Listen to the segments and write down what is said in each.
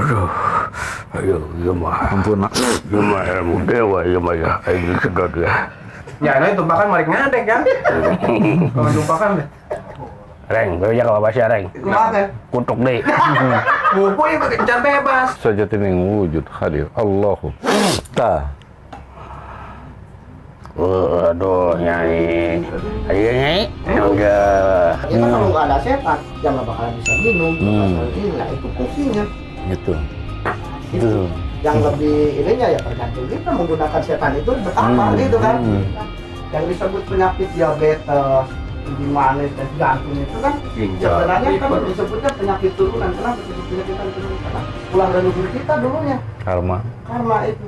Aduh, ayo, gimana? Ampun, Gimana ilmu dewa, gimana? Ayo sedot ya. Ya, nah itu bahkan mari ngadek kan? Kalau tumpakan deh. Reng, belajar apa sih Reng? Kemarin. Kutuk deh. Buku ya pakai kencan bebas. sajati yang wujud hadir Allahu ta. Aduh, Nyai. Ayo, Nyai. Enggak. Kita kalau nggak ada setan, ya nggak bakalan bisa minum. Ini nggak itu fungsinya. Gitu. Itu. Yang lebih ininya ya tergantung kita menggunakan setan itu betapa gitu kan. Yang disebut penyakit diabetes, tinggi manis dan jantung itu kan sebenarnya kan disebutnya penyakit turunan. Kenapa disebut penyakit turunan? Karena pulang dari leluhur kita dulunya. Karma. Karma itu.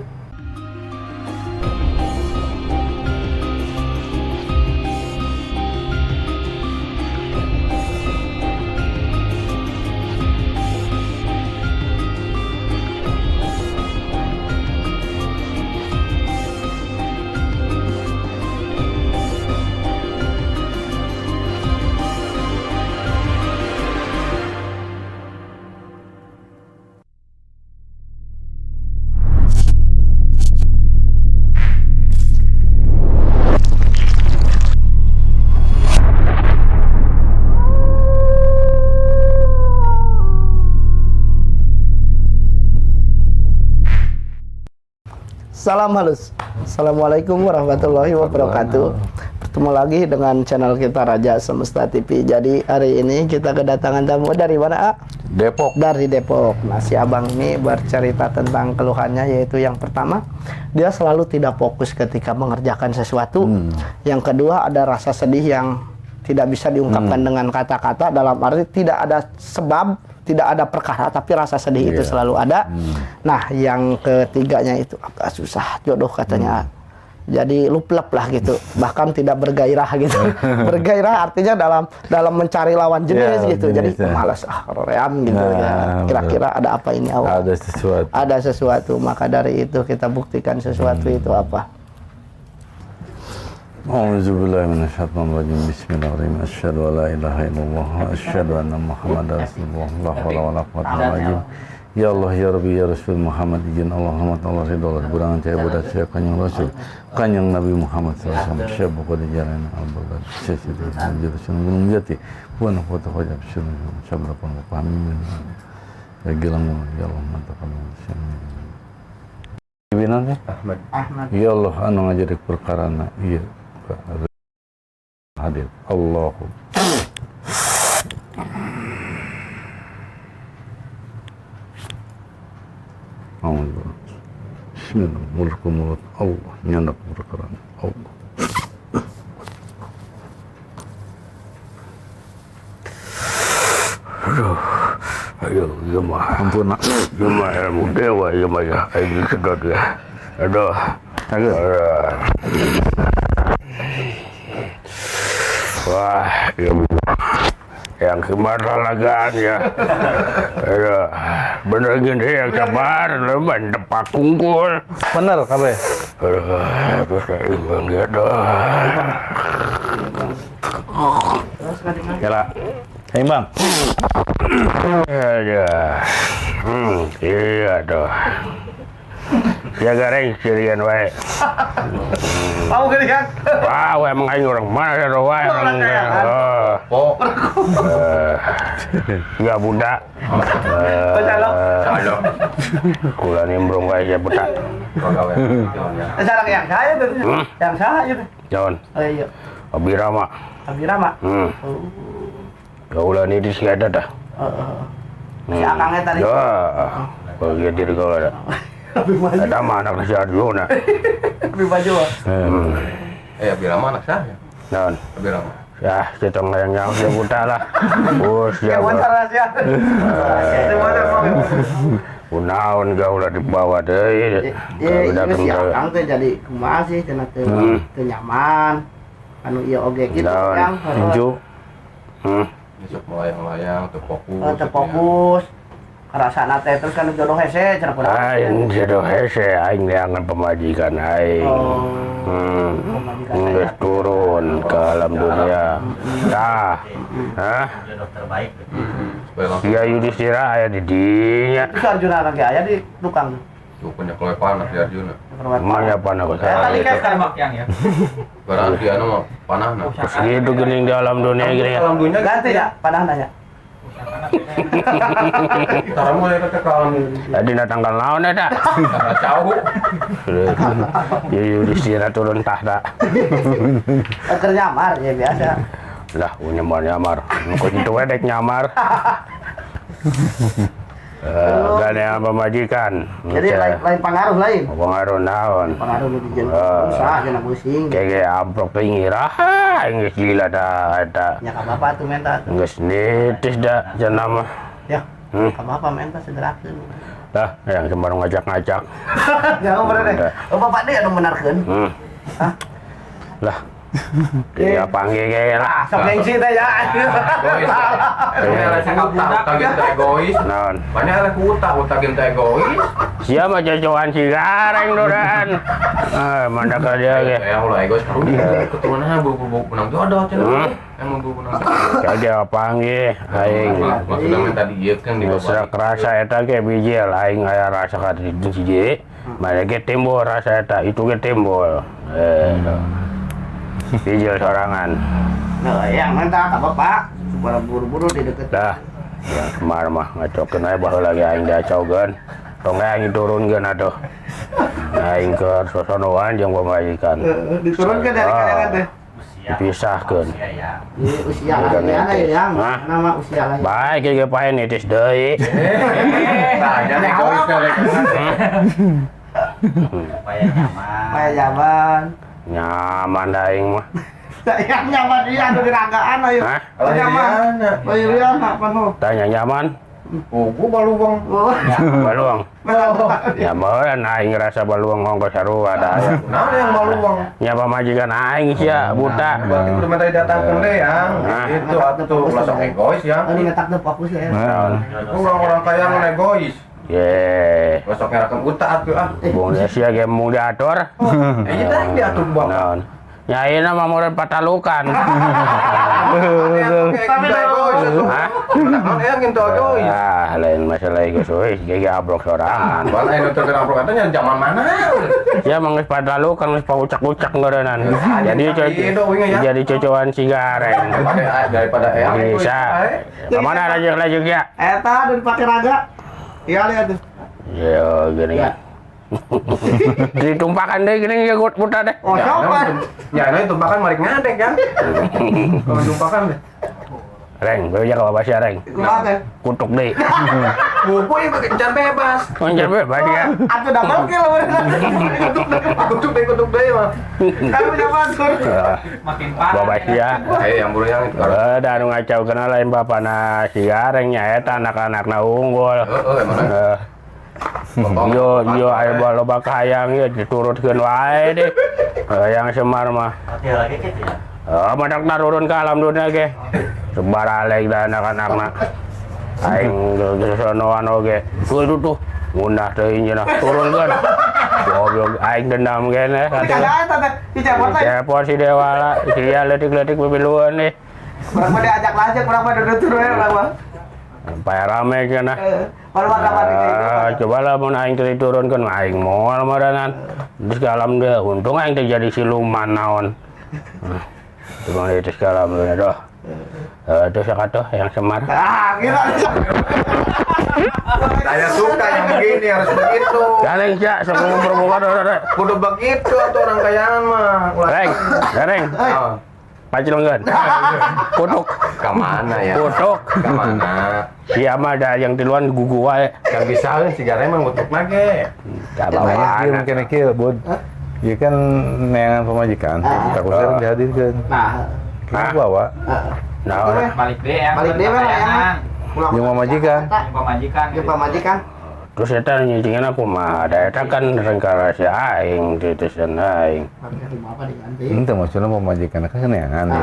Salam halus. Assalamualaikum warahmatullahi wabarakatuh. Bertemu lagi dengan channel kita Raja Semesta TV. Jadi hari ini kita kedatangan tamu dari mana, A? Depok. Dari Depok. Nah, si abang ini bercerita tentang keluhannya, yaitu yang pertama, dia selalu tidak fokus ketika mengerjakan sesuatu. Yang kedua, ada rasa sedih yang tidak bisa diungkapkan dengan kata-kata, dalam arti tidak ada sebab, tidak ada perkara, tapi rasa sedih itu selalu ada. Nah, yang ketiganya itu agak susah jodoh katanya. Jadi luplep lah gitu, bahkan tidak bergairah gitu. Bergairah artinya dalam mencari lawan jenis gitu. Jadi malas ream gitu ya. Kira-kira ada apa ini awal? Ada sesuatu. Ada sesuatu, maka dari itu kita buktikan sesuatu itu apa. A'udzubillahi minasyaitonirrajim. Bismillahirrahmanirrahim. Asyhadu an la ilaha illallah wa asyhadu anna Muhammadar Rasulullah. La haula wala quwwata illa billah. Ya Allah ya Rabbi ya Rasul Muhammad izin Allahumma Allah ridho burangan caya budak saya kanyang Rasul kanyang Nabi Muhammad SAW syabbu qad jalan al-bagad syasidu menjadi gunung jati buana kota wajib sunun sabra pun pahami ya gilang ya Allah mantapkan binannya Ahmad. Ya Allah anu ngajarik perkarana iya hadir Allahu Bismillah, mulut Allah, nyandak perkara Allah. Aduh, ayo, gimana? Ampun, Gimana ilmu dewa, gimana? Ayo sedot ya. Aduh. agak. Wah, yang kemana lagaan ya. Aduh, bener gini yang sabar, leman tepak kungkul. Bener, kabe. Aduh, bisa imbang gitu. Kira, seimbang. Aduh, iya tuh. Jaga reng sirian wae. Mau gerian? Wah, wae emang aing orang mana ya wae orang. Ya budak. Halo. Kula nimbrung wae ya budak. Sekarang yang saya tuh. Yang saya tuh. Jawan. Oh iya. Abirama. Abirama. Kaulah ni di sini ada dah. Si akangnya tadi. Ya. Kalau dia diri kau ada. Lebih maju. Ada mana nasi Arjuna? Lebih maju. Abirama anak saya. Non. Abirama. Ya, kita yang dia buta lah. Bos ya. Yang mana rahasia? Itu mana mau? Unaun gaulah di bawah deh. Iya, si akang teh jadi kumaha sih cenah teh nyaman. Anu ieu oge gitu yang Inju. Besok melayang-layang, terfokus. terfokus. Karasana teh terus kan jodoh hese cenah kumaha. Aing jodoh hese, aing neangan pemajikan aing. Nggak turun ke alam dunia. Hah? Jodoh terbaik. Ya Yudhistira aya di dinya. Itu Arjuna lagi aya di tukang. Tuh punya kelepan si Arjuna. Emangnya panah kok Tadi kan Tembak yang ya. Barang dia mah panahna. terus gitu geuning di alam dunia gini ya. Alam dunia ganti ya panahna ya. Taramu ya teh kalam. Tadi datangkan lawan eta. Jauh. Ya Yudhistira turun tahta. Keur nyamar ya biasa. Lah, nyamar. Kok itu wedek nyamar. Gak ada pemajikan. Jadi lain pengaruh lain. Pengaruh naon. Pengaruh di jeung usaha cenah pusing. Kayak amplop pinggir. Geus gila dah eta. Ya ka bapak tuh menta. Geus nitis dah cenah mah. Ya. Ka bapak menta segerakeun. Dah, yang kemarin ngajak-ngajak. Ya bener deh. Oh bapak dia anu benarkeun. Hah? Lah. Ya panggil kayak lah. Sok gengsi teh ya. Egois. Ada cakap utang gitu egois. Naon? Banyak ada utang gitu egois. Siapa jajoan cigareng doran. Mana ka dia ge. Ya ulah egois karunya keturunannya bu benang jodoh cenah. Yang mau bu benang. Kayak dia panggil aing. Maksudnya minta diieukeun di Serak bapak. rasa eta ge bijil aing aya rasa ka di hiji. Mane ge timbul rasa eta itu ge timbul. Bijil sorangan. Nah, yang menta ka bapak supaya buru-buru di deket. Dah. Ya kemar mah ngacokeun aya baheula ge aing diacogeun. Tong aing turunkeun atuh. Aing ke sosonoan jeung pamajikan. Diturunkeun dari kayangan teh. Dipisahkeun. Di usia lain ada yang Hah? nama usia lain. Baik ge pae nitis deui. Nah, jadi egois Kayak zaman. Nyaman dah aing mah. Yang nyaman dia anu diragaan ayo. Hah? Nyaman. Bayu dia apa nu? Tanya nyaman? Gua baluang. Baluang. Nyaman aing ngerasa baluang ongkos sarua da aya. Nah, yang baluang. Nya pamajikan aing sia buta. Berarti udah minta didatangkan deh yang Nah. itu atuh langsung egois ya. Ini ngetak teu fokus ya. Orang-orang kaya yang egois. Ye. Besok ngerakan utak atuh ah. Bung sia ge mung diatur. Iya teh diatur bapak. Naon? Nyai mah murid patalukan. Tapi egois atuh. Hah? Nah, yang gitu egois. Ah, lain masalah geus euy, ge abrok sorangan. Bal anu teu kena katanya zaman mana? Ya manggeus patalukan geus paucak-ucak ngeureunnan. Jadi cocokan cigareng. Daripada egois. Bisa. Kemana lajeng-lajeng ya? Eta udah dipakai raga. Iya lihat tuh. Ya gini. Ditumpakan deh gini ya buta deh. Oh, siapa? Ya, nah itu bahkan marik ngadek kan. Kalau tumpakan deh. Reng, gue aja kalau bahasa reng. Kumaha? Kutuk deh. Buku yang kencan bebas. Koncer bebas ya. Atuh double kill. Kutuk deh mah. Kami nyaman sur. Makin parah. Bapak ya. Ayo yang buru yang itu. Da anu ngacau kenal lain bapana sigarengnya eta anak-anakna unggul. Emang. Yo aya loba kahayang ya diturutkeun wae deh. Yang Semar mah. Madak turun ke alam dunia ge. Sebar alek da anak-anakna. Aing sonoan oge. Tuh ngundah teuing cenah turunkeun. Goblok aing dendam kene Kagak eta teh. Dicabut teh. Cepot si Dewala, sia leutik-leutik pipiluan nih. Kurang mah diajak lanjut, kurang mah duduk turun ya urang mah. Sampai rame cenah. Baru kapan Coba lah mun aing teu diturunkeun aing moal maranan. Terus ke alam deh, untung aing teh jadi siluman naon. Cuma itu sekarang deh doh. Itu sakatoh yang Semar. Ah, gila. Saya suka yang begini harus begitu. Galeng sia sok ngomong doh. Kudu begitu atau orang kayaan mah. Gareng. Pacilongkeun. Kutuk. Ka mana ya? Kutuk. Ka mana? Sia mah da yang tiluan gugu wae. Kan bisa si Gareng mah ngutuk lagi. Kabawa Kieu kene kieu, Bud. Ieu kan neangan pamajikan. Tak usah dihadirkeun. Nah, Kita bawa. naon. Balik deh ya. Balik deh, Bang, ya. Yang pamajikan. Pemajikan. Dia pamajikan. Terus eta nyicingna kumaha? Da eta kan rengkara si aing titisan aing. Apa diganti? Itu maksudnya pemajikan kan neangan ya.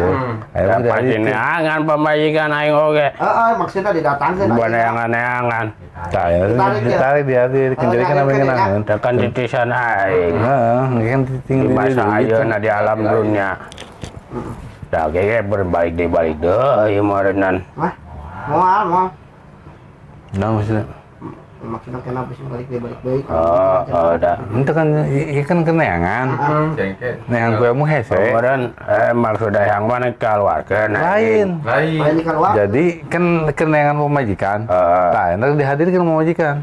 Ayo Da udah pasti neangan pamajikan aing oge. Maksudnya didatangkeun. Bukan neangan-neangan. Saya ditarik dia kenjerikan apa yang ngenangan. Tekan titisan aing. Heeh, kan Di masa ayeuna di alam dunia. Da ge berbalik deh balik deh ieu meureunnan. Moal. Nah maksudnya, Maksudnya kenapa sih balik baik? Udah. itu kan ikan keneangan. Jengke. Neangan kue mu hese. Kemudian maksudnya yang mana keluarkan? Lain. Lain. Ini keluar. Jadi kan keneangan pemajikan. Lain harus dihadirkan pemajikan.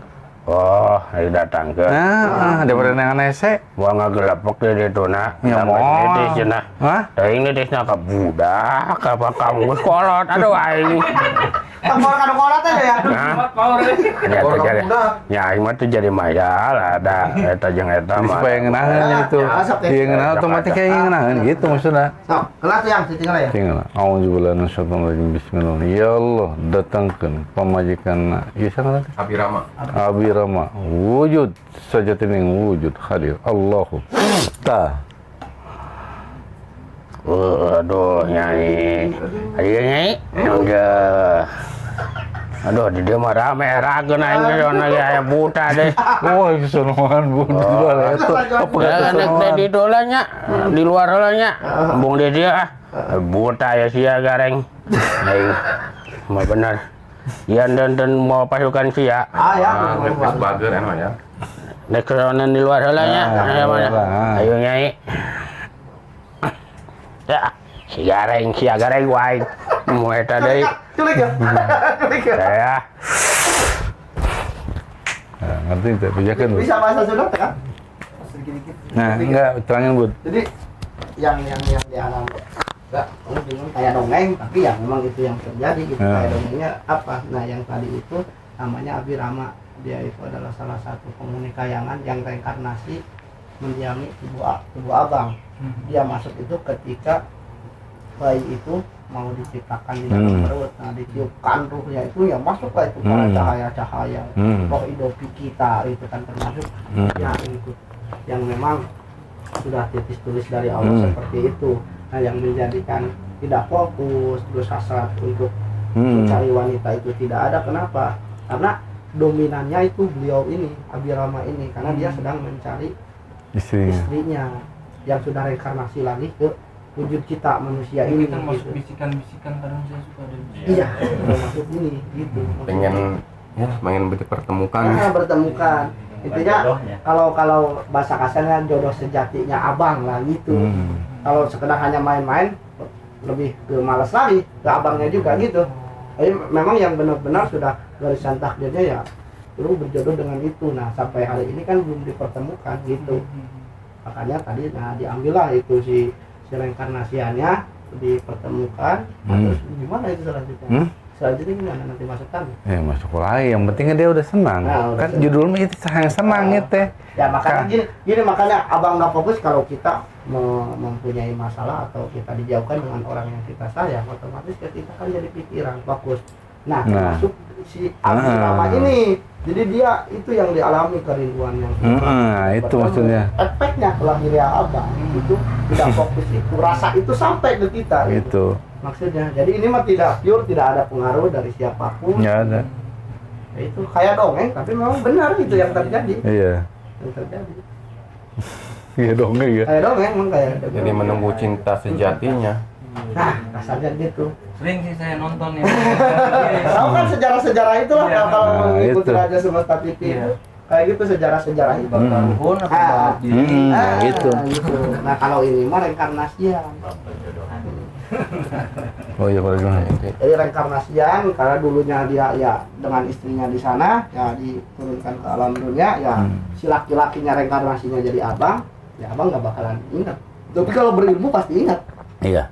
Oh, datang ke. Nah, daripada neangan hese. Buang ngegelepek di itu nak. Ya Sampai mohon. nitis cenah. Hah? Teuing nitisna ka budak apa kamu geus kolot. Aduh aing. Tempor kado kolot aja ya. Nah, Power. nya teh jadi. Ya aing mah teh jadi mayal ada eta jeung eta mah. Supaya ngenahan itu. Dia ngenahan otomatis kayak ngenahan gitu maksudnya. Sok, kelas tuh yang tinggal ya. Tinggal. Auzubillahi minasyaitonir Bismillah. Ya Allah, datangkan pemajikan. Iya sana. Abirama. Abirama wujud sajatin yang wujud hadir Allahu ta. Aduh nyai. Ayo nyai. Enggak. Aduh di dia mah rame rageun aing sono ge aya buta deh. Wah, kesonoan Bu di luar itu. Apa Ya kata nek kesonoan? di dola nya, di luar heula nya. Embung di dia buta ya sia gareng. Aing mah bener. Ya dan mau pasukan sia. Ya. Wes bager anu ya. Nek keronan di luar heula nya. Aya mana? Ayo nyai. Ya, si gareng wae. Mau eta deui. Culik ya. Culik ya. Saya Nah, ngerti tidak? Pijakan Bu. Bisa bahasa Sunda kan? Nah, enggak terangin Bu. Jadi yang di alam enggak, kamu bingung kayak dongeng, tapi ya memang itu yang terjadi gitu. Ya. Kayak dongengnya apa? Nah, yang tadi itu namanya Abirama. Dia itu adalah salah satu penghuni kayangan yang reinkarnasi mendiami tubuh abang. Dia masuk itu ketika bayi itu mau diciptakan di dalam perut. Nah, ditiupkan ruhnya itu ya masuklah itu para cahaya-cahaya. Roh idopi kita itu kan termasuk. Nah, itu yang memang sudah titis tulis dari Allah seperti itu. Nah, yang menjadikan tidak fokus, terus hasrat untuk mencari wanita itu tidak ada. Kenapa? Karena dominannya itu beliau ini, Abirama ini, karena dia sedang mencari istrinya yang sudah reinkarnasi lagi ke wujud kita manusia ini. Kita masuk Gitu. bisikan-bisikan kadang saya suka ada. Iya, maksud ini gitu. Pengen dipertemukan. Nah, bertemukan. Intinya kalau bahasa kasarnya jodoh sejatinya abang lah gitu. Kalau sekedar hanya main-main lebih ke malas lagi ke abangnya juga gitu. Jadi memang yang benar-benar sudah garisan takdirnya ya lu berjodoh dengan itu. Nah, sampai hari ini kan belum dipertemukan gitu. Makanya tadi diambillah itu si reinkarnasiannya dipertemukan. Terus gimana itu selanjutnya? Selanjutnya gimana nanti masukkan? Masuk lagi. Yang pentingnya dia udah senang. Nah, udah kan senang. judulnya itu yang senang itu. Ya makanya gini makanya abang nggak fokus kalau kita mempunyai masalah atau kita dijauhkan dengan orang yang kita sayang, otomatis kita kan jadi pikiran fokus. Nah, termasuk si Abirama ini, jadi dia itu yang dialami kerinduan yang itu maksudnya. Efeknya lahirnya abang itu tidak fokus itu, rasa itu sampai ke kita. Itu. Maksudnya, jadi ini mah tidak pure, tidak ada pengaruh dari siapapun. Nggak ada. Ya, itu kayak dongeng, tapi memang benar itu yang terjadi. Iya. Yang terjadi. Iya dongeng ya. Kayak dongeng, emang kayak dongeng. Jadi menunggu cinta sejatinya. Nah, kasarnya gitu. Sering sih saya nonton ya. Tahu kan sejarah-sejarah itu lah Iya. kalau Nah, mengikuti itu. Raja Semesta TV itu. Kayak gitu sejarah-sejarah itu. Pun apa Ah, gitu. gitu. Nah, kalau ini mah reinkarnasian. Oh iya kalau gimana? Jadi reinkarnasian karena dulunya dia ya dengan istrinya di sana ya diturunkan ke alam dunia ya si laki-lakinya reinkarnasinya jadi abang, ya abang nggak bakalan ingat. Tapi kalau berilmu pasti ingat. Iya.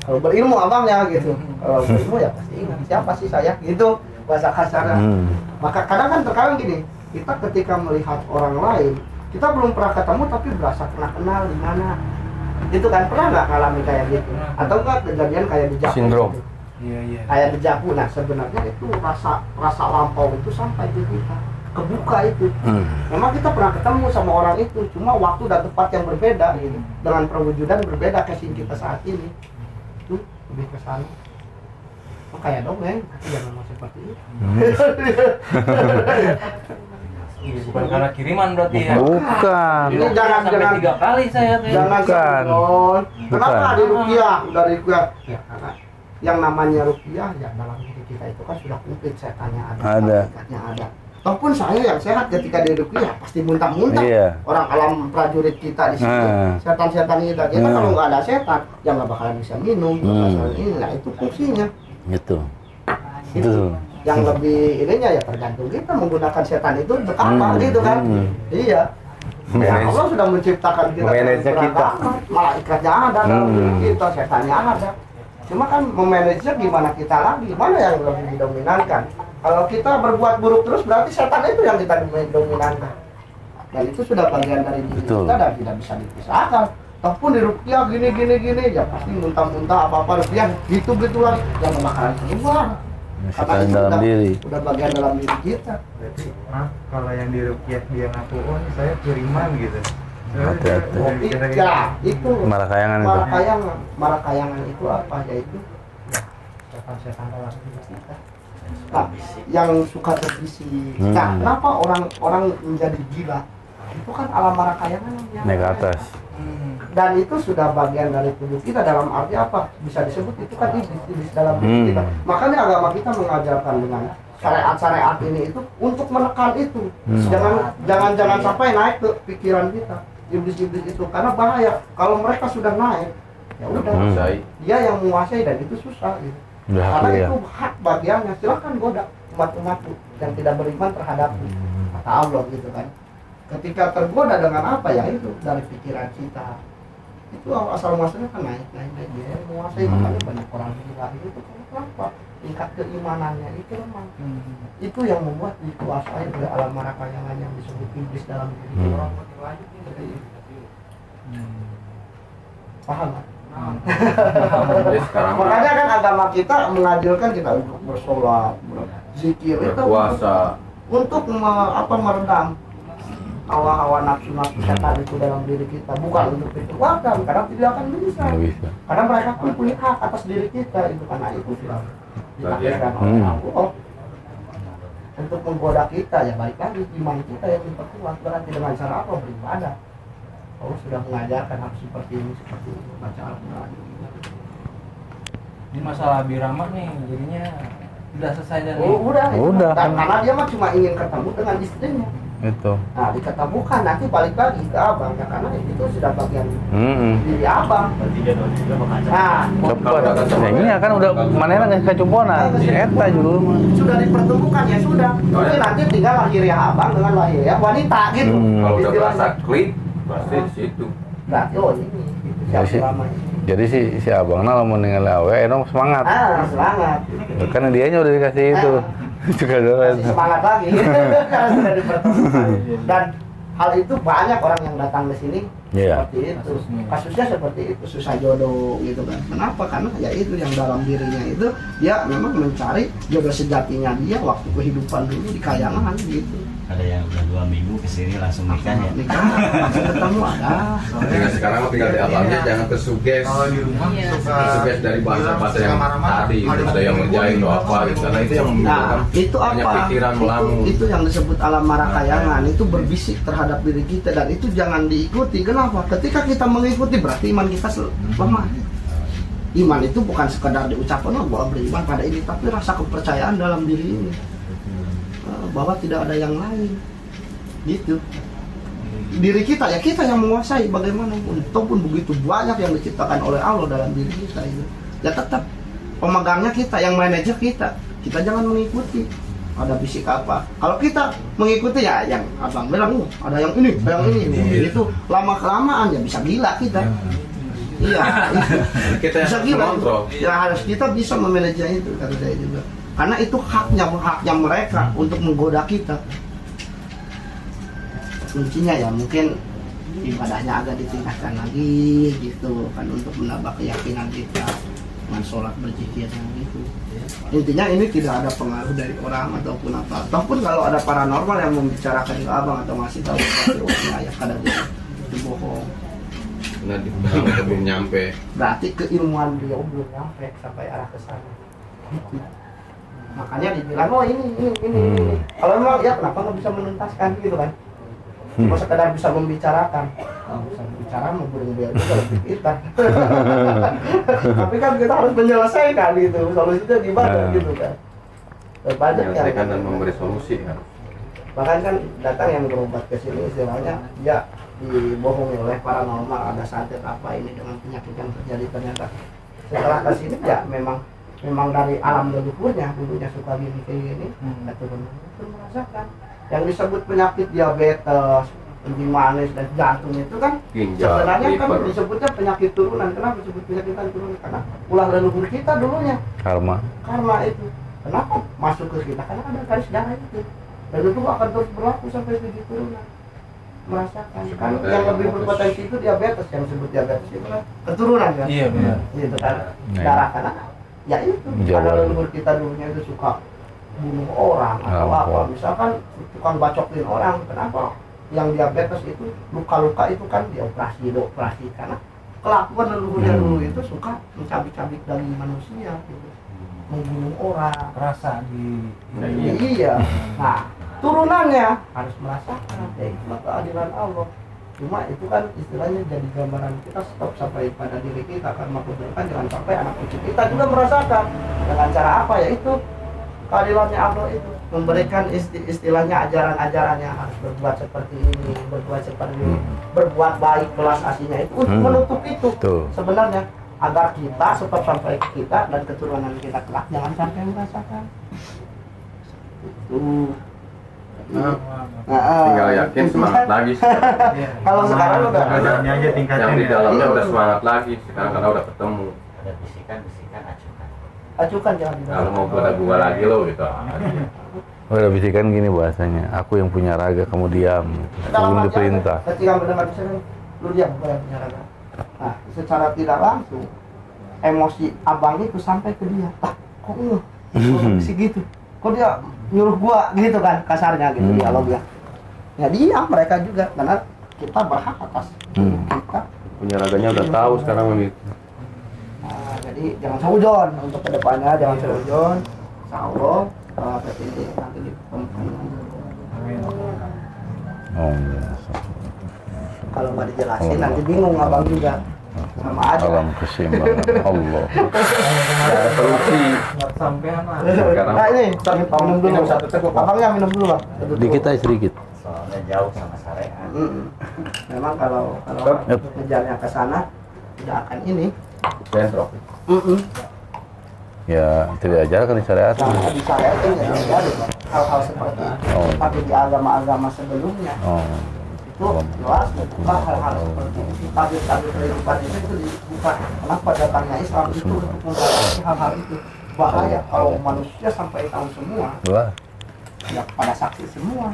Kalau berilmu abangnya gitu. Kalau berilmu ya pasti ingat siapa sih saya gitu bahasa kasarnya. Maka kadang kan terkadang gini, kita ketika melihat orang lain, kita belum pernah ketemu tapi berasa pernah kenal di mana. Itu kan pernah nggak ngalamin kayak gitu? Atau enggak kejadian kayak di Jakarta? Sindrom. Gitu? Iya. Kayak di Jaku. Nah sebenarnya itu rasa lampau itu sampai di kita kebuka itu. Memang kita pernah ketemu sama orang itu, cuma waktu dan tempat yang berbeda gitu, dengan perwujudan berbeda casing kita saat ini. Itu lebih ke sana. Oh, kayak dongeng, tapi jangan mau seperti itu. Bukan karena kiriman berarti ya. Bukan. Ini jangan Sampai 3 kali saya tuh. Jangan Bukan. sembron. Kenapa Bukan. di rupiah dari rupiah? Ya karena yang namanya rupiah ya dalam diri kita itu kan sudah komplit, setannya ada, Ada. malaikatnya ada. Ataupun saya yang sehat ketika di ruqyah pasti muntah-muntah. Iya. Orang alam prajurit kita di sini, setan-setan kita kalau nggak ada setan, ya nggak bakalan bisa minum, nggak bakalan ini. Nah itu fungsinya. Gitu. Itu yang lebih ininya ya tergantung kita menggunakan setan itu untuk apa gitu kan. Iya. Ya, Allah sudah menciptakan kita Memanage kita. beragama, malaikatnya ada dalam diri kita, setannya ada. Cuma kan memanage gimana kita lagi, mana yang lebih didominankan. Kalau kita berbuat buruk terus berarti setan itu yang kita dominankan. Dan itu sudah bagian dari diri Betul. kita dan tidak bisa dipisahkan. Ataupun di ruqyah gini ya pasti muntah-muntah apa-apa ruqyah gitu-gitulah yang bakalan keluar. Karena Setan itu dalam diri. udah bagian dalam diri kita. Berarti kalau yang di ruqyah dia ngaku, oh ini saya kiriman gitu. Hati-hati. Ya, itu Malah kayangan itu. marakayangan itu apa? Yaitu setan-setan dalam diri kita. Nah, yang suka terbisik. Nah, kenapa orang menjadi gila? Itu kan alam marakayangan yang Naik ke atas. dan itu sudah bagian dari tubuh kita. Dalam arti apa? Bisa disebut itu kan iblis dalam diri kita. Makanya agama kita mengajarkan dengan syariat-syariat ini itu untuk menekan itu. Jangan sampai naik ke pikiran kita iblis-iblis itu, karena bahaya. Kalau mereka sudah naik, ya udah dia yang menguasai dan itu susah gitu. Udah Karena hak dia. itu hak bagiannya. Silakan goda umat-umatku yang tidak beriman terhadapku, kata Allah gitu kan. Ketika tergoda dengan apa ya itu dari pikiran kita. Itu asal muasalnya kan naik dia yang menguasai. Makanya banyak orang gila itu kenapa? Tingkat keimanannya itu lemah. Itu yang membuat dikuasai oleh alam marakayangan yang disebut iblis dalam diri orang. Paham nggak? Jadi sekarang Makanya kan agama kita mengajarkan kita untuk bersolat, berzikir itu berpuasa. untuk meredam hawa-hawa nafsu setan itu dalam diri kita, bukan untuk dikeluarkan karena tidak akan bisa. Nggak bisa. Karena mereka pun punya hak atas diri kita itu, karena itu sudah ditakdirkan oleh Allah untuk menggoda kita. Ya balik lagi iman kita yang diperkuat berarti dengan cara apa? Beribadah. Allah sudah mengajarkan harus seperti ini baca Al-Quran. Ini masalah Abirahman nih, jadinya udah selesai dan Udah. Udah. Dan karena dia mah cuma ingin ketemu dengan istrinya. Itu. Nah, diketemukan nanti balik lagi ke abang ya, karena itu sudah bagian diri abang. Nah, Cepat. Nah, ini kan udah mana nggak kecumponan. Eta juga mah. sudah dipertemukan ya sudah. Mungkin nanti tinggal lahiriah abang dengan lahiriah wanita gitu. Kalau udah Istilahnya. merasa klik, pasti di situ. Berarti ini Ya, sih. Jadi si abang lah mau ninggal awe, emang semangat. semangat. Kan dianya udah dikasih itu. Juga Masih semangat lagi karena sudah dipertemukan. Dan hal itu banyak orang yang datang ke sini Iya. seperti itu. Kasusnya seperti itu, susah jodoh gitu kan. Kenapa? Karena ya itu yang dalam dirinya itu dia memang mencari jodoh sejatinya dia waktu kehidupan dulu di kayangan gitu. Ada yang udah 2 minggu kesini langsung nikah ya. Nikah langsung ketemu ada. Tinggal sekarang tinggal di abangnya jangan tersuges. Kalau di rumah suka Tersuges dari bahasa-bahasa yang tadi. Ada yang ngerjain atau apa gitu. Karena itu yang Nah, menimbulkan itu banyak apa? pikiran melamun. Itu yang disebut alam marakayangan. Itu berbisik terhadap diri kita dan itu jangan diikuti. Kenapa? Ketika kita mengikuti berarti iman kita lemah. Iman itu bukan sekedar diucapkan, oh, bahwa beriman pada ini, tapi rasa kepercayaan dalam diri ini. Bahwa tidak ada yang lain. Gitu. Diri kita ya kita yang menguasai bagaimana pun begitu banyak yang diciptakan oleh Allah dalam diri kita itu. Ya tetap pemegangnya kita, yang manajer kita. Kita jangan mengikuti. Ada bisik apa? Kalau kita mengikuti ya yang abang bilang, ada yang ini, itu lama kelamaan ya bisa gila kita. Iya, Kita bisa yang gila. kontrol. Ya harus kita bisa memanage itu kata saya juga. Karena itu haknya mereka untuk menggoda kita. Kuncinya ya mungkin ibadahnya agak ditingkatkan lagi gitu kan untuk menambah keyakinan kita dengan sholat berzikir gitu. Intinya ini tidak ada pengaruh dari orang ataupun apa. Ataupun kalau ada paranormal yang membicarakan ke abang atau ngasih tahu ya kadang itu bohong. Nah, kita belum nyampe. Berarti keilmuan beliau belum nyampe sampai arah ke sana. Gitu. Makanya dibilang, oh ini. Kalau memang ya kenapa nggak bisa menuntaskan gitu kan? Cuma sekedar bisa membicarakan. Bisa berbicara mau beliau juga lebih kita. Tapi kan kita harus menyelesaikan gitu. Solusinya gimana gitu kan? banyak yang menyelesaikan dan memberi solusi kan. bahkan kan datang yang berobat ke sini istilahnya dia dibohongi oleh paranormal, ada santet apa ini dengan penyakit yang terjadi, ternyata setelah ke sini ya memang dari alam leluhurnya dulunya suka gini kayak gini, keturunan itu merasakan yang disebut penyakit diabetes, kencing manis dan jantung itu kan Ginjal, sebenarnya kan liver. disebutnya penyakit turunan. Kenapa disebut penyakit turunan? Karena ulah leluhur kita dulunya Karma. itu. Kenapa masuk ke kita? Karena ada garis darah itu. Dan itu akan terus berlaku sampai 7 turunan. Merasakan. Kan yang lebih berpotensi itu diabetes, yang disebut diabetes itu kan keturunan kan? Iya benar. Itu kan Nah. darah karena ya itu. Jawa. Karena leluhur kita dulunya itu suka bunuh orang atau Rampok. apa. Misalkan tukang bacokin orang. Kenapa? Yang diabetes itu luka-luka itu kan dioperasi karena kelakuan leluhurnya dulu itu suka mencabik-cabik daging manusia gitu. Membunuh orang. Rasa di Iya. Nah, turunannya harus merasakan hikmat keadilan Allah. Cuma itu kan istilahnya jadi gambaran kita stop sampai pada diri kita, karena kebetulan jangan sampai anak cucu kita juga merasakan. Dengan cara apa ya itu keadilannya Allah itu memberikan istilahnya ajaran-ajarannya harus berbuat seperti ini, berbuat seperti ini, berbuat baik belas asihnya itu untuk menutup itu Tuh. sebenarnya agar kita stop sampai kita dan keturunan kita kelak jangan sampai merasakan itu. Tinggal yakin semangat lagi sekarang. Kalau sekarang udah Adanya aja tingkatnya. Yang di ya. dalamnya udah semangat lagi sekarang karena udah ketemu. Ada bisikan-bisikan acukan. acukan jangan di Kalau mau gua lagi lo gitu. Udah bisikan gini bahasanya, aku yang punya raga, kamu diam. Sebelum diperintah. Ketika mendengar bisikan, lu diam bukan yang punya raga. Nah, secara tidak langsung emosi abang itu sampai ke dia. Ah, kok lu sih gitu? Kok dia nyuruh gua gitu kan kasarnya gitu dialog ya. Ya diam mereka juga karena kita berhak atas kita. Punya raganya udah tahu sekarang begitu. Nah, jadi jangan seujon untuk kedepannya, jangan seujon. Insya Allah ini nanti ditemukan. Oh, iya. Kalau nggak dijelasin nanti bingung abang juga. Sama aja. Alam keseimbangan Allah. Nggak ada solusi. sampean lah. Sekarang Nah ini, minum dulu. minum satu teguk. Abangnya minum dulu bang. Dikit aja sedikit. Soalnya jauh sama syariat. Memang kalau ngejarnya ke sana tidak akan ini. Bentrok. Ya tidak ajarkan di syariat. Nah, di saya itu ya ada hal-hal seperti itu. Oh. Tapi di agama-agama sebelumnya Oh. itu jelas membuka hal-hal seperti itu. Tabir-tabir kehidupan itu dibuka. Kenapa datangnya Islam itu untuk membatasi hal-hal itu. Bahaya kalau manusia sampai tahu semua. Wah. Ya pada saksi semua.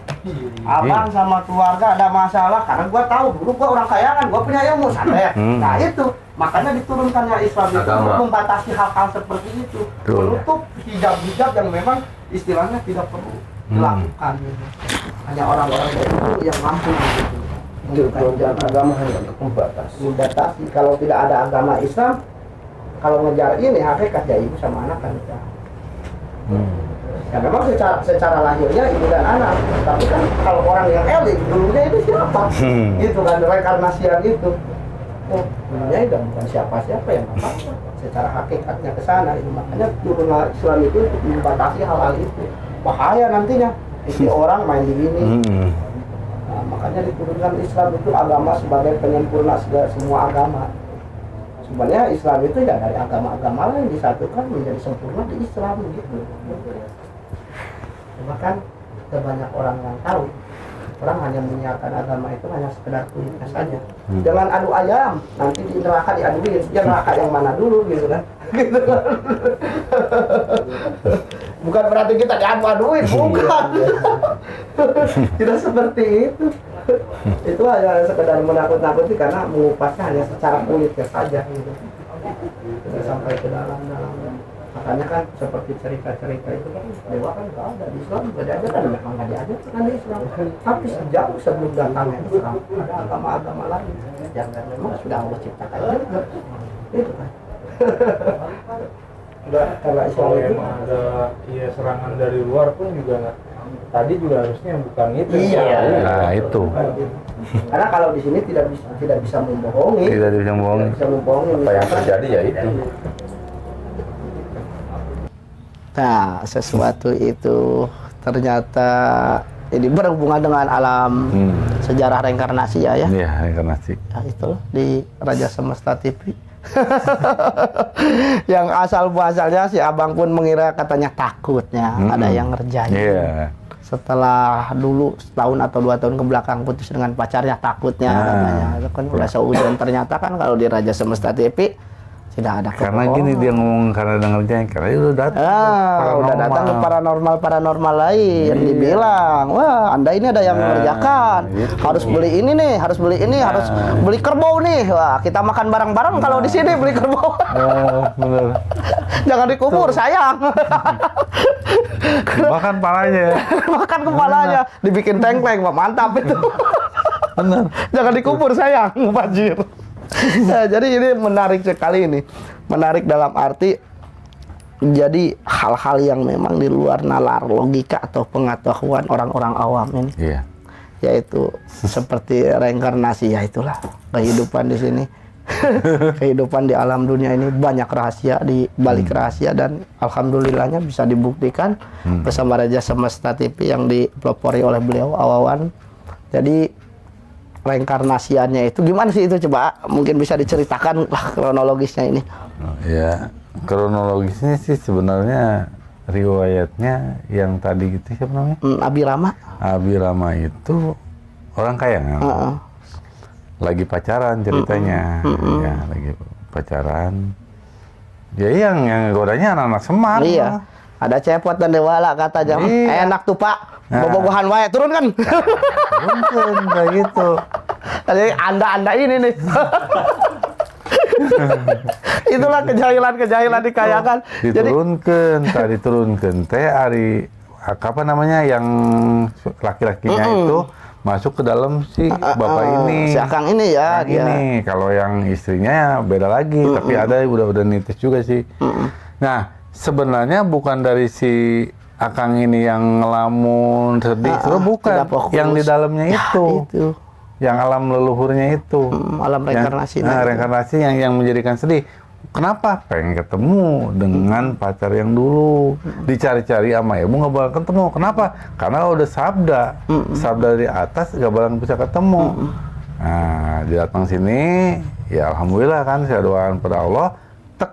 Abang sama keluarga ada masalah karena gua tahu dulu gua orang kayangan, gua punya ilmu santet. Nah itu makanya diturunkannya Islam itu Agama. untuk membatasi hal-hal seperti itu, Betul. menutup hijab-hijab yang memang istilahnya tidak perlu dilakukan gitu. Hanya orang-orang itu yang mampu gitu. Menunjukkan agama hanya untuk membatasi. Kalau tidak ada agama Islam, kalau ngejar ini hakikat ya ibu sama anak kan udah. Ya memang secara lahirnya ibu dan anak, tapi kan kalau orang yang elit dulunya itu siapa? Gitu kan reinkarnasian itu. Oh, dulunya udah bukan siapa-siapa yang apa? Secara hakikatnya ke sana itu makanya turunlah Islam itu untuk membatasi hal-hal itu. Bahaya nantinya. Isi orang main di sini. Nah, makanya diturunkan Islam itu agama sebagai penyempurna semua agama. Sebenarnya Islam itu ya dari agama-agama lain disatukan menjadi sempurna di Islam gitu. Cuma kan banyak orang yang tahu, orang hanya menyiarkan agama itu hanya sekedar kulitnya saja. Jangan adu ayam, nanti di neraka diaduin, ya neraka yang mana dulu gitu kan. Gitu kan. Bukan berarti kita diadu-aduin, bukan. Tidak seperti itu. Itu hanya sekedar menakut-nakuti karena mengupasnya hanya secara kulitnya saja gitu. Tidak sampai ke dalam-dalam. Makanya kan seperti cerita-cerita itu kan dewa kan nggak ada di Islam, nggak diajarkan, memang nggak diajarkan di Islam. Tapi sejauh sebelum datangnya Islam ada agama-agama lain yang memang sudah Allah ciptakan juga. Itu kan. Karena Islam itu Emang ada serangan dari luar pun juga nggak. Tadi juga harusnya bukan itu. Iya. Nah itu. Karena kalau di sini tidak bisa membohongi. Tidak bisa membohongi. Tidak bisa membohongi. Apa yang terjadi ya itu. Nah, sesuatu itu ternyata ini berhubungan dengan alam sejarah reinkarnasi ya. Iya, reinkarnasi. Ya itulah di Raja Semesta TV. Yang asal muasalnya si abang pun mengira katanya takutnya ada yang ngerjain. Iya. Setelah dulu setahun atau 2 tahun ke belakang putus dengan pacarnya takutnya katanya. Itu kan udah seujung, ternyata kan kalau di Raja Semesta TV tidak ada Karena gini dia ngomong karena ada ngerjain, karena dia udah datang. udah datang ke paranormal lain. Dibilang, wah Anda ini ada yang mengerjakan. gitu. Harus beli ini nih, harus beli ini, harus beli kerbau nih. Wah, kita makan bareng-bareng kalau di sini beli kerbau. Bener. Jangan dikubur, sayang. Makan palanya. Makan kepalanya, dibikin tengkleng, Pak. Mantap itu. Bener. Jangan dikubur, sayang, Fajir. Nah, jadi ini menarik sekali ini. Menarik dalam arti jadi hal-hal yang memang di luar nalar logika atau pengetahuan orang-orang awam ini. Iya. Yaitu seperti reinkarnasi, ya itulah kehidupan di sini. Kehidupan di alam dunia ini banyak rahasia di balik rahasia, dan alhamdulillahnya bisa dibuktikan bersama Raja Semesta TV yang dipelopori oleh beliau Awawan. Jadi reinkarnasiannya itu gimana sih itu, coba mungkin bisa diceritakan lah kronologisnya ini. Ya, kronologisnya sih sebenarnya riwayatnya yang tadi gitu siapa namanya? Abi Rama. Abi Rama itu orang kaya kan? Lagi pacaran ceritanya. Ya, lagi pacaran. Ya yang godanya anak-anak Semar. Iya. Ada cepot dan dewala kata jam. Iya. Enak tuh Pak. Bobogohan wae turun kan. Mungkin kayak gitu. Jadi Anda ini nih. Itulah kejahilan dikayakan. Diturunkan teh ari apa namanya yang laki-lakinya itu masuk ke dalam si bapak ini. Si Akang ini ya. Yang ini kalau yang istrinya ya beda lagi, tapi ada udah nitis juga sih. Nah, sebenarnya bukan dari si Akang ini yang ngelamun sedih, bukan. Yang di dalamnya itu. Yang alam leluhurnya itu. Alam reinkarnasi. Reinkarnasi yang menjadikan sedih. Kenapa? Pengen ketemu dengan pacar yang dulu. Dicari-cari sama ibu nggak bakal ketemu. Kenapa? Karena udah sabda. Sabda dari atas nggak bakal bisa ketemu. Nah, dia datang sini, ya alhamdulillah kan, saya doakan pada Allah, tek,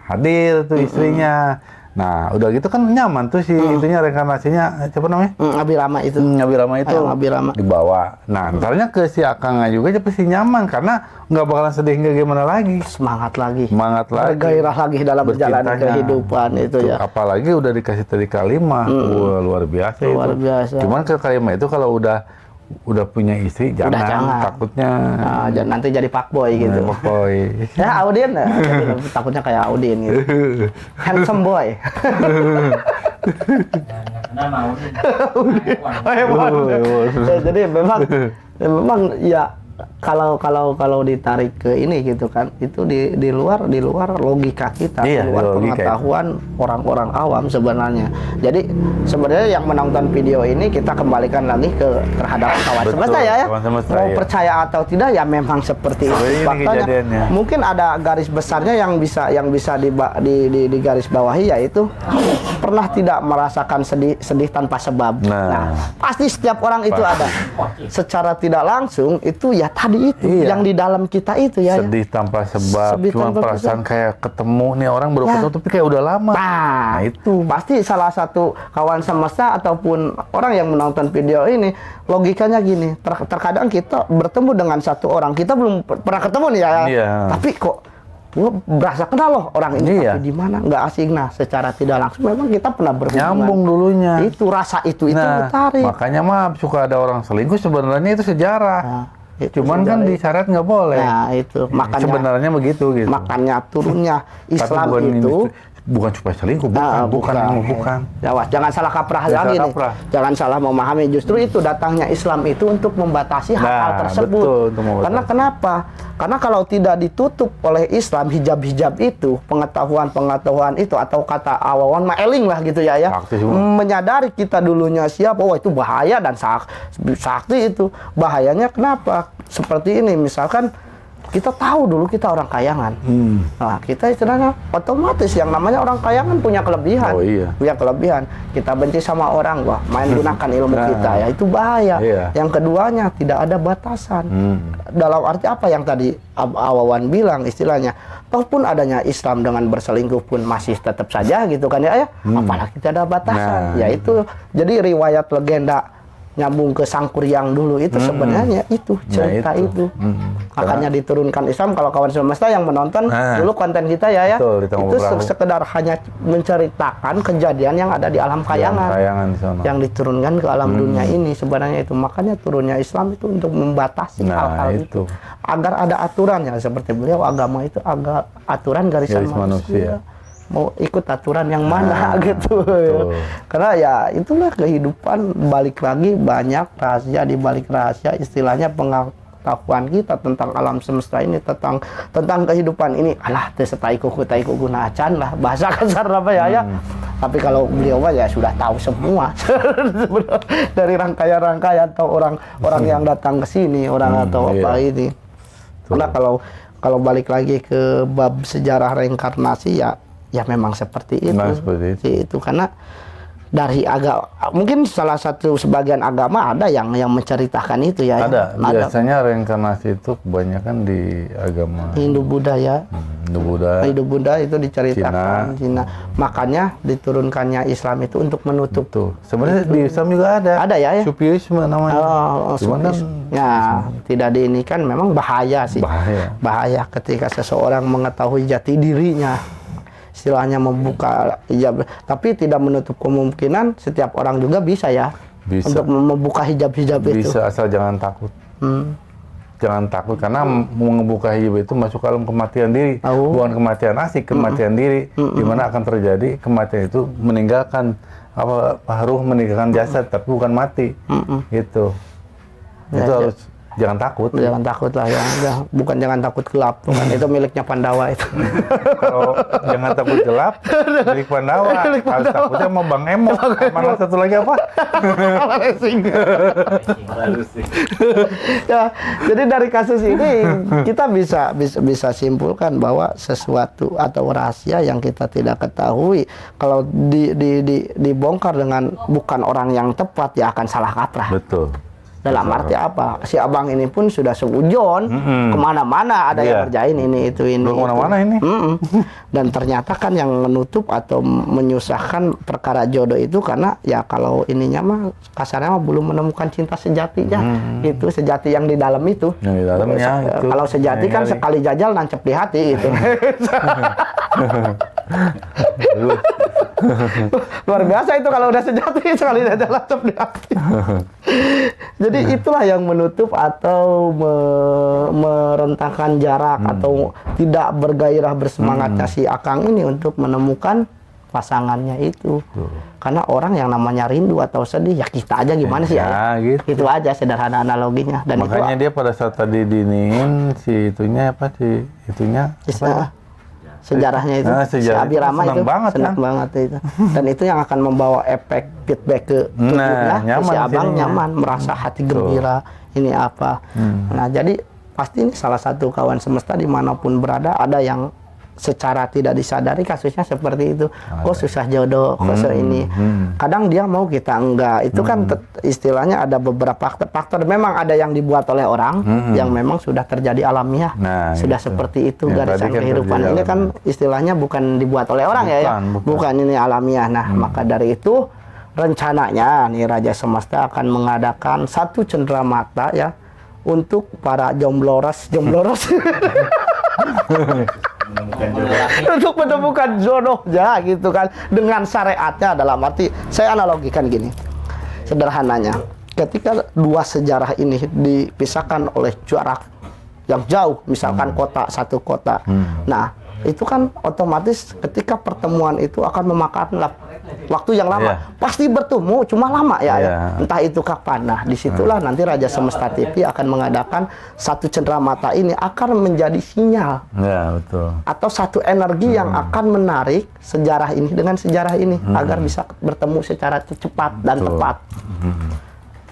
hadir tuh istrinya. Nah, udah gitu kan nyaman tuh si itunya reinkarnasinya, siapa namanya? Abi Rama itu. Abi Rama itu Abi Rama dibawa. Nah, ntarnya ke si Akangnya juga pasti nyaman karena nggak bakalan sedih nggak gimana lagi. Semangat lagi. Bergairah lagi dalam berjalan kehidupan itu ya. Apalagi udah dikasih tadi kalimah, wah, luar biasa itu. Luar biasa. Cuman ke kalimah itu kalau udah punya istri jangan. Takutnya nanti jadi fuckboy gitu. Fuckboy. Ya Audin, takutnya kayak Audin gitu. Handsome boy. Nama Udin. Jadi memang ya kalau ditarik ke ini gitu kan, itu di luar logika kita, di luar pengetahuan orang-orang awam sebenarnya. Jadi sebenarnya yang menonton video ini kita kembalikan lagi terhadap kawan semesta ya. Mau percaya atau tidak ya memang seperti itu faktanya. Mungkin ada garis besarnya yang bisa di garis bawahi, yaitu pernah tidak merasakan sedih tanpa sebab. Nah, pasti setiap orang itu ada. Secara tidak langsung itu ya tadi itu yang di dalam kita itu ya. Sedih tanpa sebab, cuma perasaan kayak ketemu nih orang baru ketemu tapi kayak udah lama. Nah, itu pasti salah satu kawan semesta ataupun orang yang menonton video ini logikanya gini. Terkadang kita bertemu dengan satu orang, kita belum pernah ketemu nih ya. Tapi kok gue berasa kenal loh orang ini, tapi di mana nggak asing. Nah, secara tidak langsung memang kita pernah berhubungan. Nyambung dulunya. Itu rasa itu tarik. Makanya suka ada orang selingkuh, sebenarnya itu sejarah. Cuman kan disyarat nggak boleh. Nah, itu makanya sebenarnya begitu gitu. Makanya turunnya Islam itu bukan cuma selingkuh, bukan. Jangan salah kaprah lagi nih. Jangan salah memahami. Justru itu datangnya Islam itu untuk membatasi hal-hal tersebut. Betul, karena kenapa? Karena kalau tidak ditutup oleh Islam, hijab-hijab itu, pengetahuan itu, atau kata awawan maeling lah gitu ya. Menyadari kita dulunya siapa, itu bahaya dan sakti itu. Bahayanya kenapa? Seperti ini, misalkan Kita tahu dulu kita orang Kayangan. Nah, kita istilahnya otomatis yang namanya orang Kayangan punya kelebihan. Oh, iya. Punya kelebihan. Kita benci sama orang, wah, main gunakan ilmu kita ya, itu bahaya. Iya. Yang keduanya tidak ada batasan. Dalam arti apa yang tadi Awawan bilang istilahnya, ataupun adanya Islam dengan berselingkuh pun masih tetap saja gitu kan ya. Apalagi tidak ada batasan. Nah, Yaitu jadi riwayat legenda nyambung ke Sangkuriang dulu itu sebenarnya itu cerita itu. Makanya diturunkan Islam. Kalau kawan semesta yang menonton dulu konten kita ya betul, di Tangguh itu Perahu. sekedar hanya menceritakan kejadian yang ada di alam Kayangan Kayangan di sana. yang diturunkan ke alam dunia ini sebenarnya itu. Makanya turunnya Islam itu untuk membatasi hal-hal itu agar ada aturannya, seperti beliau agama itu agak aturan garisan Garis manusia. Mau ikut aturan yang mana gitu. betul. Karena ya itulah kehidupan, balik lagi banyak rahasia di balik rahasia, istilahnya pengetahuan kita tentang alam semesta ini, tentang kehidupan ini. Alah teu setai kuku guna acan lah, bahasa kasar apa ya. Tapi kalau beliau ya sudah tahu semua. Dari rangkaian-rangkaian atau orang yang datang ke sini, orang atau apa ini. Karena kalau balik lagi ke bab sejarah reinkarnasi ya memang seperti itu. Nah, seperti itu karena dari mungkin salah satu sebagian agama ada yang menceritakan itu ya. Ada. Biasanya reinkarnasi itu kebanyakan di agama Hindu Buddha ya. Hindu Buddha itu diceritakan Cina. Makanya diturunkannya Islam itu untuk menutup. Tuh. Sebenarnya di Islam juga ada. Ada ya. Sufisme namanya. Cuman kan ya tidak diinikan, memang bahaya sih. Bahaya ketika seseorang mengetahui jati dirinya, istilahnya membuka hijab, tapi tidak menutup kemungkinan setiap orang juga bisa ya untuk membuka hijab-hijab itu. Bisa, asal jangan takut. Jangan takut karena membuka hijab itu masuk alam kematian diri, bukan kematian asik, kematian diri, di mana akan terjadi kematian itu meninggalkan ruh meninggalkan jasad, tapi bukan mati, gitu. Ya, itu harus jangan takut. Jangan takut lah ya. Bukan jangan takut gelap, bukan itu miliknya Pandawa itu. Kalau jangan takut gelap, milik Pandawa. Harus takutnya sama Bang Emo. Mana satu lagi apa? Ya, jadi dari kasus ini kita bisa simpulkan bahwa sesuatu atau rahasia yang kita tidak ketahui kalau dibongkar dengan bukan orang yang tepat ya akan salah kaprah. Betul. Dalam arti apa? Si abang ini pun sudah seujon kemana-mana ada yang ngerjain ini itu. Kemana-mana ini. Dan ternyata kan yang menutup atau menyusahkan perkara jodoh itu karena ya kalau ininya mah kasarnya mah belum menemukan cinta sejatinya. Itu sejati yang di dalam itu. Yang di dalamnya itu. Kalau sejati kan sekali jajal nancep di hati itu. Luar biasa itu kalau udah sejati sekali jajal nancep di hati. Jadi itulah yang menutup atau merentangkan jarak atau tidak bergairah bersemangatnya si Akang ini untuk menemukan pasangannya itu. Karena orang yang namanya rindu atau sedih ya kita aja gimana sih ya? Gitu. Itu aja sederhana analoginya. Dan makanya itu, dia pada saat tadi diniin si itunya apa si itunya apa? Sejarahnya itu si Abirama itu senang banget itu. Dan itu yang akan membawa efek feedback ke tubuhnya. Si abang nyaman, merasa hati gembira. Ini apa? Nah jadi pasti ini salah satu kawan semesta dimanapun berada ada yang secara tidak disadari kasusnya seperti itu. Oh susah jodoh, kok ini. Kadang dia mau kita enggak. Itu kan istilahnya ada beberapa faktor. Memang ada yang dibuat oleh orang yang memang sudah terjadi alamiah. Sudah gitu. Seperti itu garisan kehidupan. Ini kan istilahnya bukan dibuat oleh orang bukan ini alamiah. Nah maka dari itu rencananya nih Raja Semesta akan mengadakan satu cenderamata ya untuk para jombloros. Untuk menemukan jodohnya gitu kan dengan syariatnya. Dalam arti saya analogikan gini sederhananya, ketika dua sejarah ini dipisahkan oleh jarak yang jauh, misalkan satu kota, nah itu kan otomatis ketika pertemuan itu akan memakan waktu yang lama. Pasti bertemu, cuma lama ya. Entah itu kapan. Nah, disitulah nanti Raja Semesta TV akan mengadakan satu cenderamata ini akan menjadi sinyal. Betul. Atau satu energi yang akan menarik sejarah ini dengan sejarah ini agar bisa bertemu secara cepat dan tepat.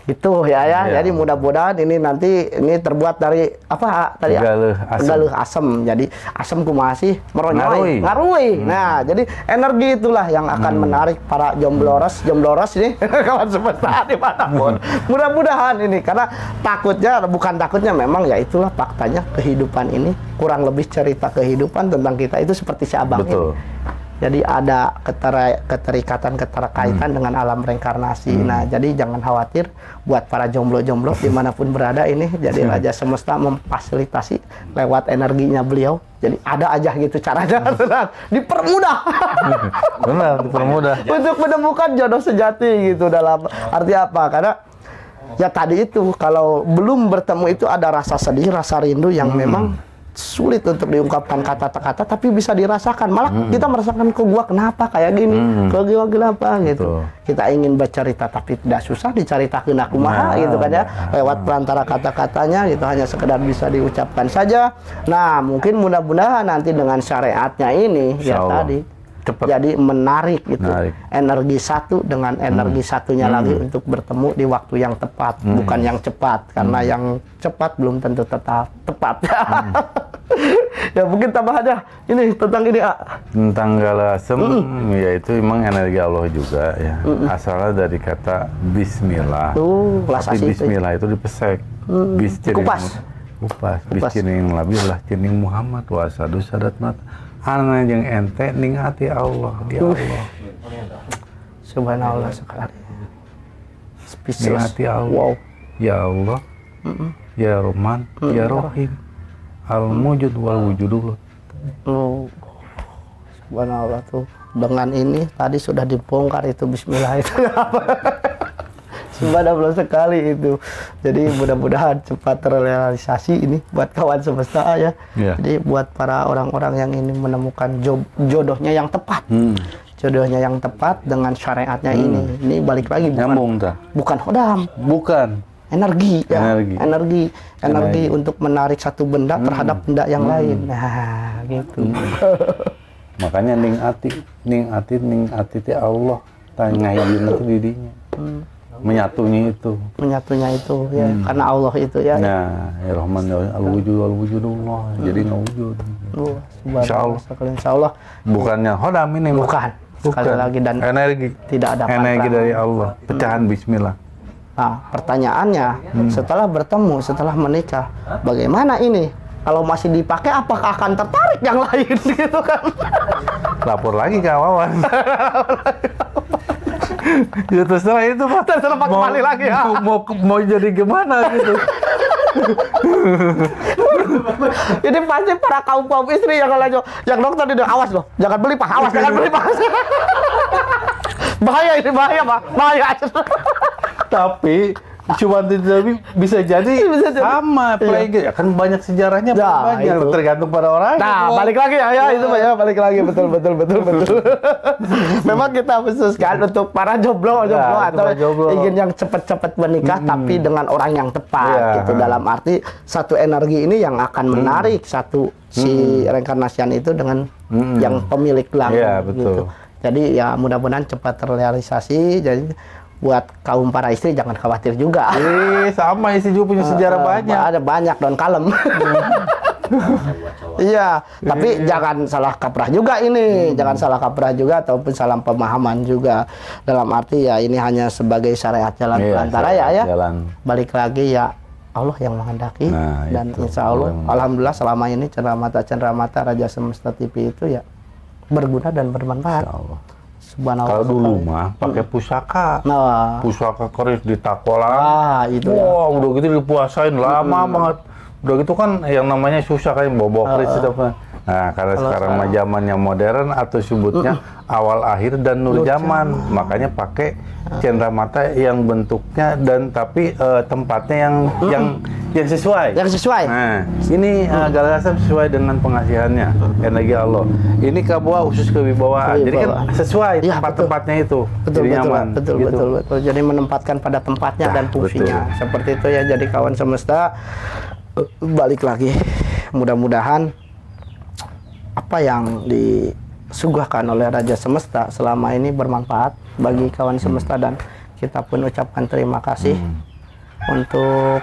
Gitu ya. Iya. Jadi mudah-mudahan ini nanti ini terbuat dari apa tadi? Galeuh asem. Galeuh asem. Jadi asem kumaha sih? Ngaruy. Ngaruy. Nah, jadi energi itulah yang akan menarik para jombloros ini kawan semesta dimanapun. Mudah-mudahan ini karena bukan takutnya memang ya itulah faktanya kehidupan ini kurang lebih cerita kehidupan tentang kita itu seperti si Abang Betul. ini. Jadi ada keterkaitan dengan alam reinkarnasi. Nah, jadi jangan khawatir buat para jomblo-jomblo dimanapun berada ini. Jadi Raja Semesta memfasilitasi lewat energinya beliau. Jadi ada aja gitu caranya, tenang. Dipermudah. Benar, dipermudah. Untuk menemukan jodoh sejati gitu dalam arti apa? Karena ya tadi itu kalau belum bertemu itu ada rasa sedih, rasa rindu yang memang sulit untuk diungkapkan kata-kata tapi bisa dirasakan. Malah kita merasakan kok gua kenapa kayak gini, kok gua kenapa gitu. Kita ingin bercerita tapi tidak susah diceritakeun kumaha gitu kan ya. Lewat perantara kata-katanya gitu hanya sekedar bisa diucapkan saja. Nah, mungkin mudah-mudahan nanti dengan syariatnya ini ya tadi Cepet. jadi menarik gitu. Energi satu dengan energi satunya lagi untuk bertemu di waktu yang tepat, bukan yang cepat karena yang cepat belum tentu tepat. Ya mungkin tambah aja ini tentang ini Tentang galeuh asem yaitu emang energi Allah juga ya. Asalnya dari kata bismillah. kelas Tapi asih itu. bismillah itu dipesek. Bis Kupas. Bis ceuning labillah ceuning Muhammad wa sadu sadat mata. Ana jeung ente ningati Allah di Allah. Subhanallah sekali. Speechless. Ningati Allah. Wow. Ya Allah. Ya Rahman, ya Rahim. Al-Mujud wal Wujudullah. Subhanallah tuh. Dengan ini tadi sudah dibongkar itu bismillah itu. Subhanallah sekali itu. Jadi mudah-mudahan cepat terrealisasi ini buat kawan semesta ya. Jadi buat para orang-orang yang ini menemukan jodohnya yang tepat. Jodohnya yang tepat dengan syariatnya ini. Ini balik lagi bukan hodam. Bukan. Energi ya. Energi untuk menarik satu benda terhadap benda yang lain. Nah, gitu. Makanya ning ati teh Allah tanya hijina teh didinya. Menyatunya itu ya karena Allah itu ya. Nah, ya Rahman al-wujud wal-wujudullah. Jadi ngawujud. Insyaallah. Bukannya hodam ini bukan. Sekali lagi dan energi. Tidak ada energi dari Allah. Pecahan bismillah. Nah, pertanyaannya setelah bertemu, setelah menikah, bagaimana ini? Kalau masih dipakai, apakah akan tertarik yang lain gitu kan? Lapor lagi ke Wawan. Ya terserah itu Pak. Terserah Pak kembali lagi ya. Mau jadi gimana gitu. Jadi pasti para kaum istri yang kalau yang dokter itu awas loh, jangan beli Pak, awas jangan beli Pak. Bahaya ini Pak, bahaya. Tapi cuma tidak bisa jadi sama play kan banyak sejarahnya banyak itu. Tergantung pada orang. Nah, balik lagi ya itu Pak ya, balik lagi betul. Memang kita khususkan untuk para jomblo atau ingin yang cepat-cepat menikah tapi dengan orang yang tepat gitu. Dalam arti satu energi ini yang akan menarik satu si reinkarnasian itu dengan yang pemilik langsung gitu. Jadi ya mudah-mudahan cepat terrealisasi. Jadi buat kaum para istri jangan khawatir juga. Sama istri juga punya sejarah banyak. Ada banyak don kalem. Iya, tapi jangan salah kaprah juga ini. Jangan salah kaprah juga ataupun salah pemahaman juga. Dalam arti ya ini hanya sebagai syariat jalan perantara ya. Balik lagi ya Allah yang menghendaki dan insya Allah alhamdulillah selama ini cenderamata Raja Semesta TV itu ya berguna dan bermanfaat. Kalau dulu mah pakai pusaka. Pusaka keris ditakolang. Itu udah gitu dipuasain lama banget. Udah gitu kan yang namanya susah kan bawa keris apa. Nah, karena sekarang mah zamannya modern atau sebutnya awal akhir dan nur zaman, makanya pakai cenderamata yang bentuknya dan tapi tempatnya yang sesuai. Yang sesuai. Nah, ini galeuh asem sesuai dengan pengasihannya, energi Allah. Ini kabawa khusus kewibawaan. Jadi kan sesuai tempat-tempatnya itu. Jadi nyaman. Betul. Jadi menempatkan pada tempatnya dan fungsinya. Seperti itu ya. Jadi kawan semesta balik lagi. Mudah-mudahan apa yang disuguhkan oleh Raja Semesta selama ini bermanfaat bagi kawan semesta dan kita pun ucapkan terima kasih untuk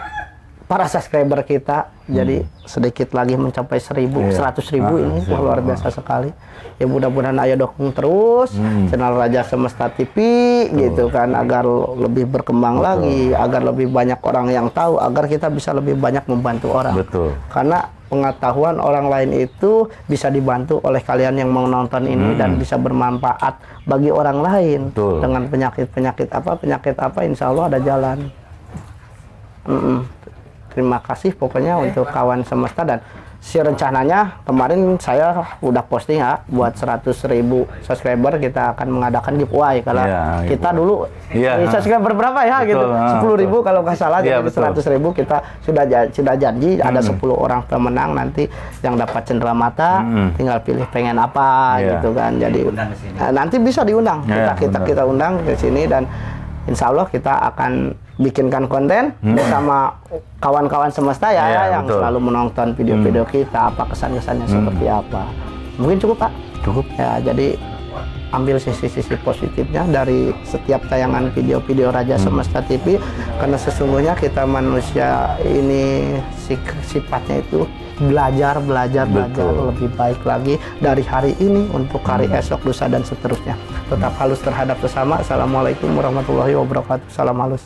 para subscriber kita. Jadi sedikit lagi mencapai 100.000 ini luar biasa sekali. Ya mudah-mudahan ayo dukung terus channel Raja Semesta TV gitu kan, agar lebih berkembang lagi, agar lebih banyak orang yang tahu, agar kita bisa lebih banyak membantu orang. Betul. Karena pengetahuan orang lain itu bisa dibantu oleh kalian yang mau nonton ini dan bisa bermanfaat bagi orang lain. Betul. Dengan penyakit apa insya Allah ada jalan. Terima kasih pokoknya untuk kawan semesta, dan si rencananya kemarin saya udah posting ya, buat 100.000 subscriber kita akan mengadakan giveaway. Kalau kita dulu subscriber berapa ya, betul, gitu 10.000 kalau nggak salah, jadi betul. 100.000 kita sudah janji ada 10 orang pemenang nanti yang dapat cenderamata, tinggal pilih pengen apa gitu kan. Jadi nanti bisa diundang, kita undang ke sini, dan insya Allah kita akan bikinkan konten bersama kawan-kawan semesta yang betul. selalu menonton video-video kita, apa kesan-kesannya seperti apa. Mungkin cukup Pak? Cukup. Ya, jadi ambil sisi-sisi positifnya dari setiap tayangan video-video Raja Semesta TV, karena sesungguhnya kita manusia ini sifatnya itu belajar lebih baik lagi dari hari ini untuk hari esok, lusa, dan seterusnya. Tetap halus terhadap sesama. Assalamualaikum warahmatullahi wabarakatuh. Salam halus.